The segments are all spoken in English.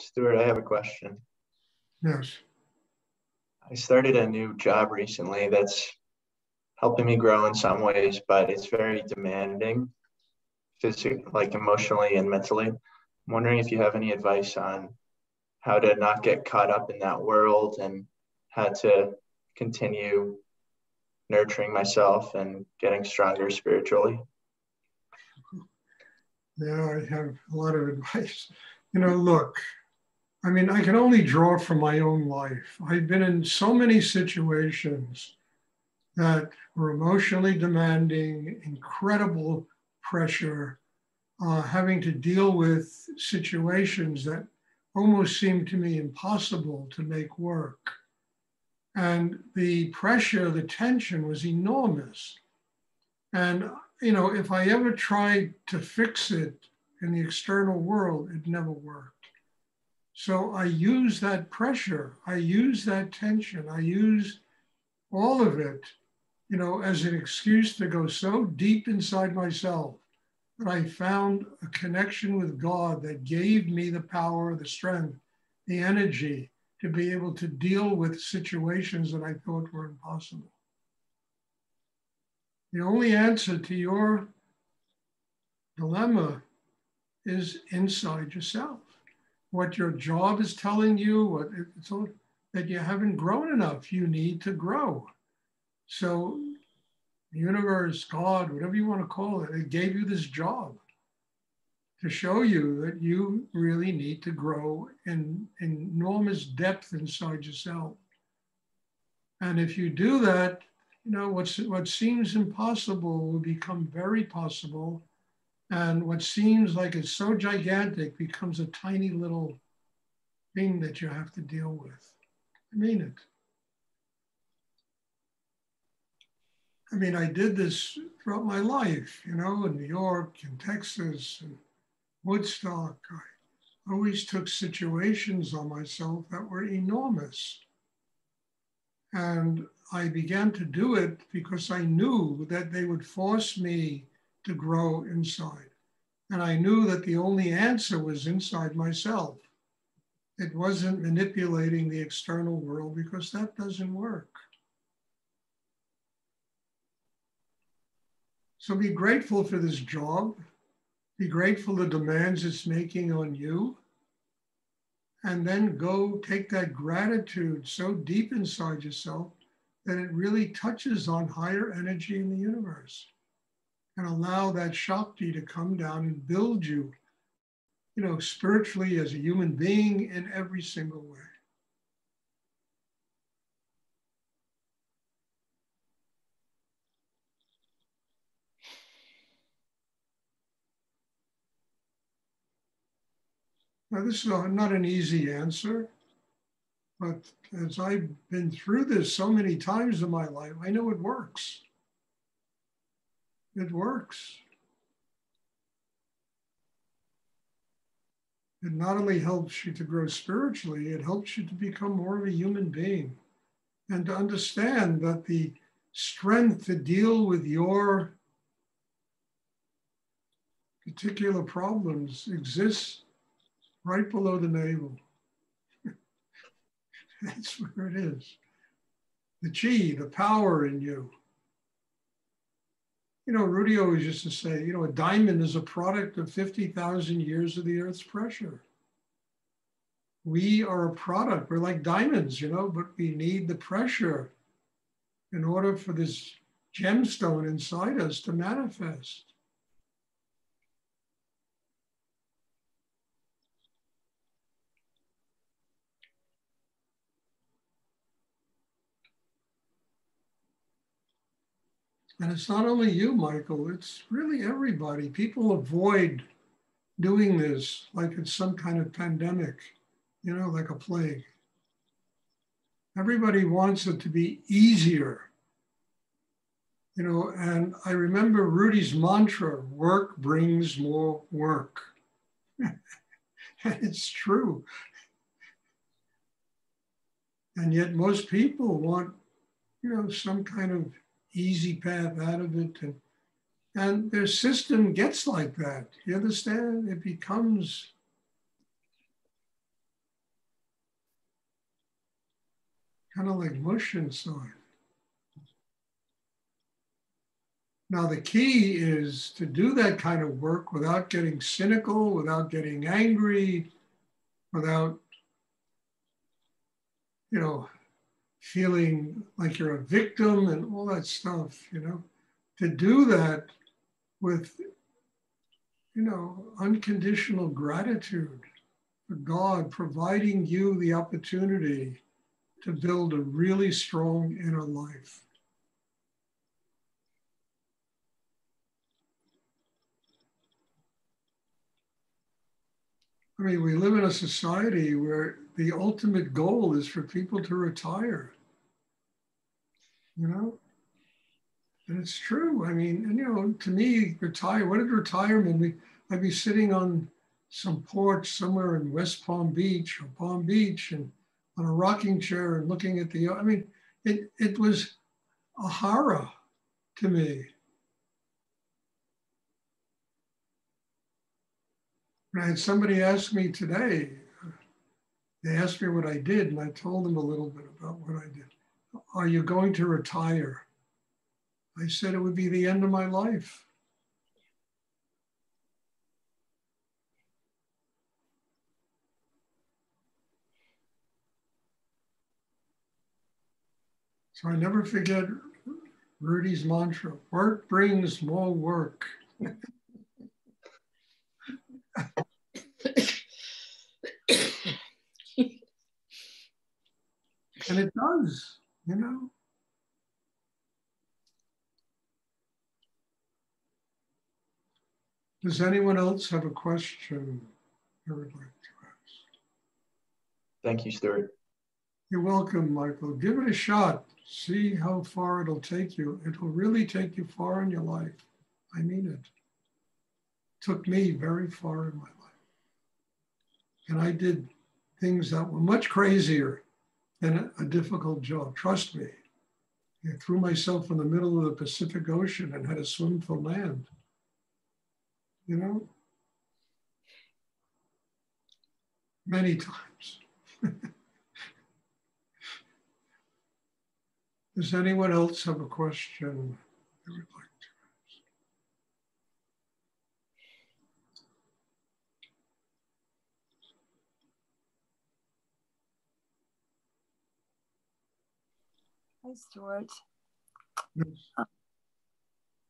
Stuart, I have a question. Yes. I started a new job recently that's helping me grow in some ways, but it's very demanding, physically, like emotionally and mentally. I'm wondering if you have any advice on how to not get caught up in that world and how to continue nurturing myself and getting stronger spiritually. Yeah, I have a lot of advice. Look, I can only draw from my own life. I've been in so many situations that were emotionally demanding, incredible pressure, having to deal with situations that almost seemed to me impossible to make work. And the pressure, the tension was enormous. And, if I ever tried to fix it in the external world, it never worked. So I use that pressure, I use that tension, I use all of it, as an excuse to go so deep inside myself that I found a connection with God that gave me the power, the strength, the energy to be able to deal with situations that I thought were impossible. The only answer to your dilemma is inside yourself. What your job is telling you, that you haven't grown enough, you need to grow. So the universe, God, whatever you want to call it, it gave you this job to show you that you really need to grow in enormous depth inside yourself. And if you do that, what seems impossible will become very possible. And what seems like it's so gigantic becomes a tiny little thing that you have to deal with. I mean it. I did this throughout my life, in New York and Texas and Woodstock. I always took situations on myself that were enormous. And I began to do it because I knew that they would force me to grow inside. And I knew that the only answer was inside myself. It wasn't manipulating the external world, because that doesn't work. So be grateful for this job. Be grateful the demands it's making on you. And then go take that gratitude so deep inside yourself that it really touches on higher energy in the universe. And allow that Shakti to come down and build you, spiritually as a human being in every single way. Now, this is not an easy answer, but as I've been through this so many times in my life, I know it works. It works. It not only helps you to grow spiritually, it helps you to become more of a human being and to understand that the strength to deal with your particular problems exists right below the navel. That's where it is. The chi, the power in you. Rudy always used to say, a diamond is a product of 50,000 years of the earth's pressure. We are a product, we're like diamonds, but we need the pressure in order for this gemstone inside us to manifest. And it's not only you, Michael, it's really everybody. People avoid doing this like it's some kind of pandemic, like a plague. Everybody wants it to be easier. And I remember Rudy's mantra, work brings more work. And it's true. And yet most people want, some kind of easy path out of it. And their system gets like that. You understand? It becomes kind of like mush inside. Now, the key is to do that kind of work without getting cynical, without getting angry, without, feeling like you're a victim and all that stuff, to do that with, unconditional gratitude for God providing you the opportunity to build a really strong inner life. I mean, we live in a society where the ultimate goal is for people to retire, And it's true. I mean, and to me, what did retirement mean? I'd be sitting on some porch somewhere in West Palm Beach or Palm Beach and on a rocking chair and looking at it was a horror to me. And I had somebody ask me today, they asked me what I did, and I told them a little bit about what I did. Are you going to retire? I said it would be the end of my life. So I never forget Rudy's mantra, work brings more work. And it does, Does anyone else have a question I would like to ask? Thank you, Stuart. You're welcome, Michael. Give it a shot. See how far it'll take you. It will really take you far in your life. I mean it. Took me very far in my life. And I did things that were much crazier than a difficult job. Trust me. I threw myself in the middle of the Pacific Ocean and had to swim for land. Many times. Does anyone else have a question they would like to ask? Hi, Stuart. Yes.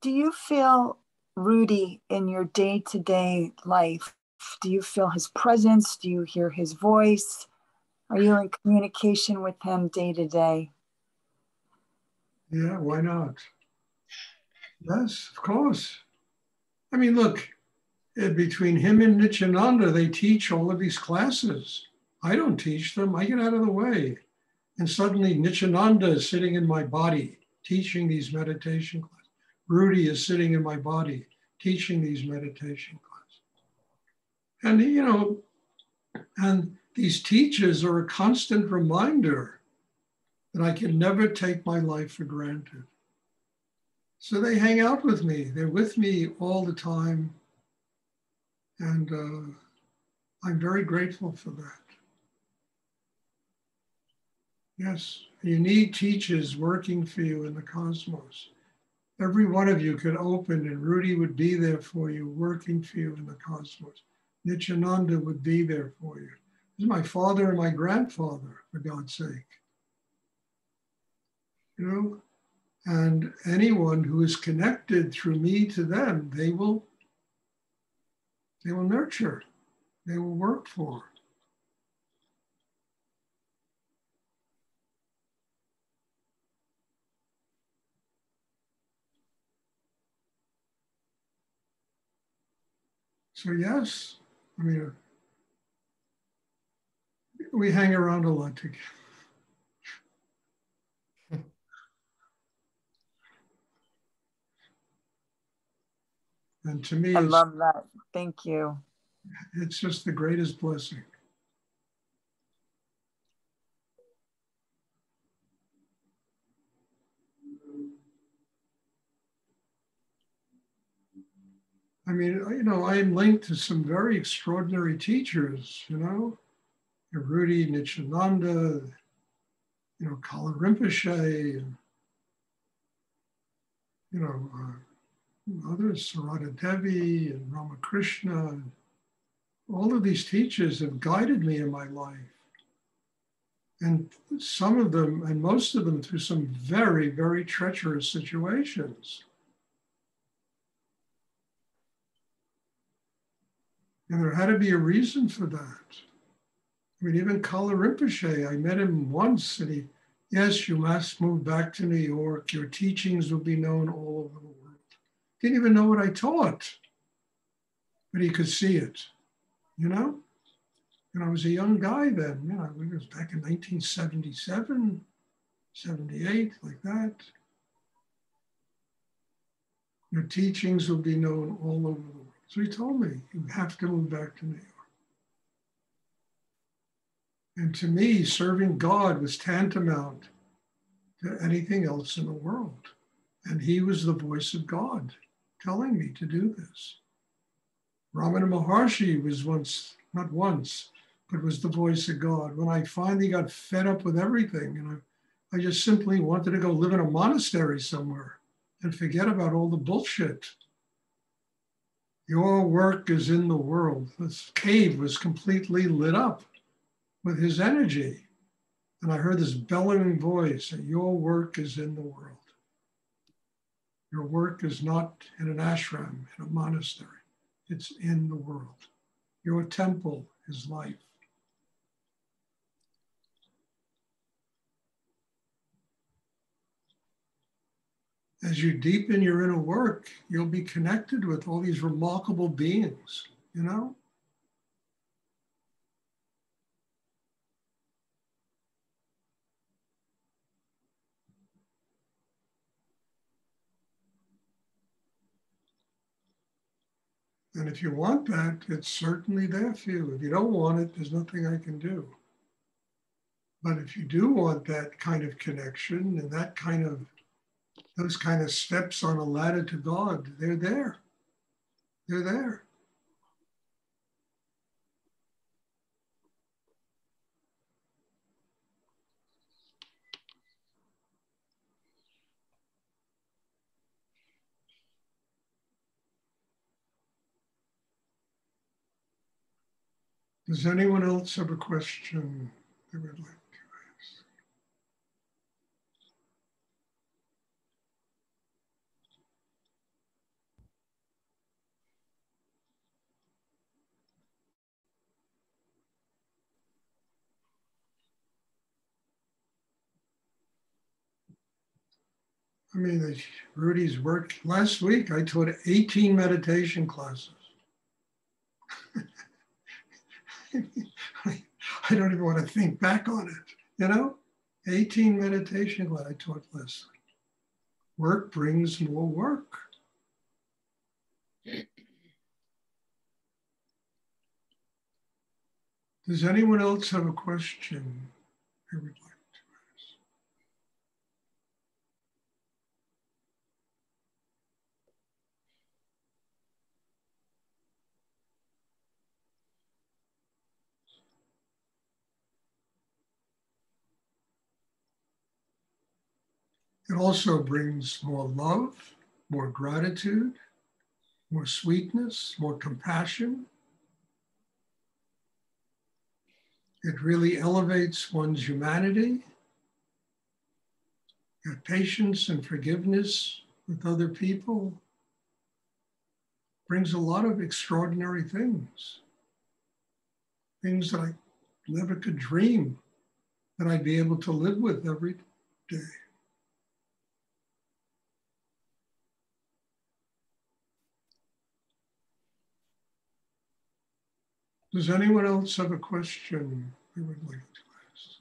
Do you feel Rudy in your day-to-day life? Do you feel his presence? Do you hear his voice? Are you in communication with him day to day? Yeah, why not? Yes, of course. I mean, look, between him and Nityananda, they teach all of these classes. I don't teach them. I get out of the way. And suddenly Nityananda is sitting in my body, teaching these meditation classes. Rudy is sitting in my body, teaching these meditation classes. And, and these teachers are a constant reminder that I can never take my life for granted. So they hang out with me. They're with me all the time. And I'm very grateful for that. Yes, you need teachers working for you in the cosmos. Every one of you could open and Rudy would be there for you, working for you in the cosmos. Nityananda would be there for you. This is my father and my grandfather, for God's sake. And anyone who is connected through me to them, they will nurture, they will work for. So yes, I mean, we hang around a lot together. And to me, I love that. Thank you. It's just the greatest blessing. I mean, I am linked to some very extraordinary teachers, Rudy, Nityananda, Kala Rinpoche, and, others, Sarada Devi and Ramakrishna. And all of these teachers have guided me in my life. And some of them, and most of them, through some very, very treacherous situations. And there had to be a reason for that. I mean, even Kala Rinpoche, I met him once, and yes, you must move back to New York. Your teachings will be known all over the world. Didn't even know what I taught, but he could see it, And I was a young guy then, it was back in 1977, 78, like that. Your teachings will be known all over the world. So he told me, you have to move back to New York. And to me, serving God was tantamount to anything else in the world. And he was the voice of God telling me to do this. Ramana Maharshi was not once, but was the voice of God. When I finally got fed up with everything, and I just simply wanted to go live in a monastery somewhere and forget about all the bullshit. Your work is in the world. This cave was completely lit up with his energy. And I heard this bellowing voice, your work is in the world. Your work is not in an ashram, in a monastery. It's in the world. Your temple is life. As you deepen your inner work, you'll be connected with all these remarkable beings, And if you want that, it's certainly there for you. If you don't want it, there's nothing I can do. But if you do want that kind of connection and those kind of steps on a ladder to God, they're there. They're there. Does anyone else have a question they would like to ask? I mean, Rudy's work. Last week, I taught 18 meditation classes. I don't even want to think back on it, 18 meditation classes I taught last week. Work brings more work. Does anyone else have a question they would like to ask? It also brings more love, more gratitude, more sweetness, more compassion. It really elevates one's humanity, your patience and forgiveness with other people. Brings a lot of extraordinary things that I never could dream that I'd be able to live with every day. Does anyone else have a question they would like to ask?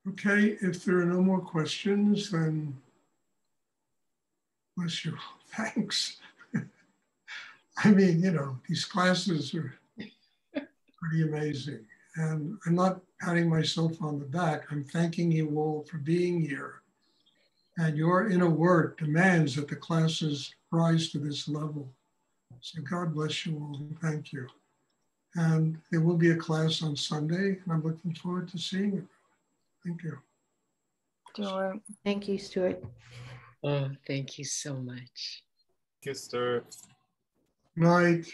Okay, if there are no more questions, then bless you. Thanks. I mean, these classes are pretty amazing. And I'm not patting myself on the back. I'm thanking you all for being here. And your inner work demands that the classes rise to this level. So God bless you all and thank you. And there will be a class on Sunday, and I'm looking forward to seeing you. Thank you. Stuart. Thank you, Stuart. Oh, thank you so much. Thank you, Stuart. Night.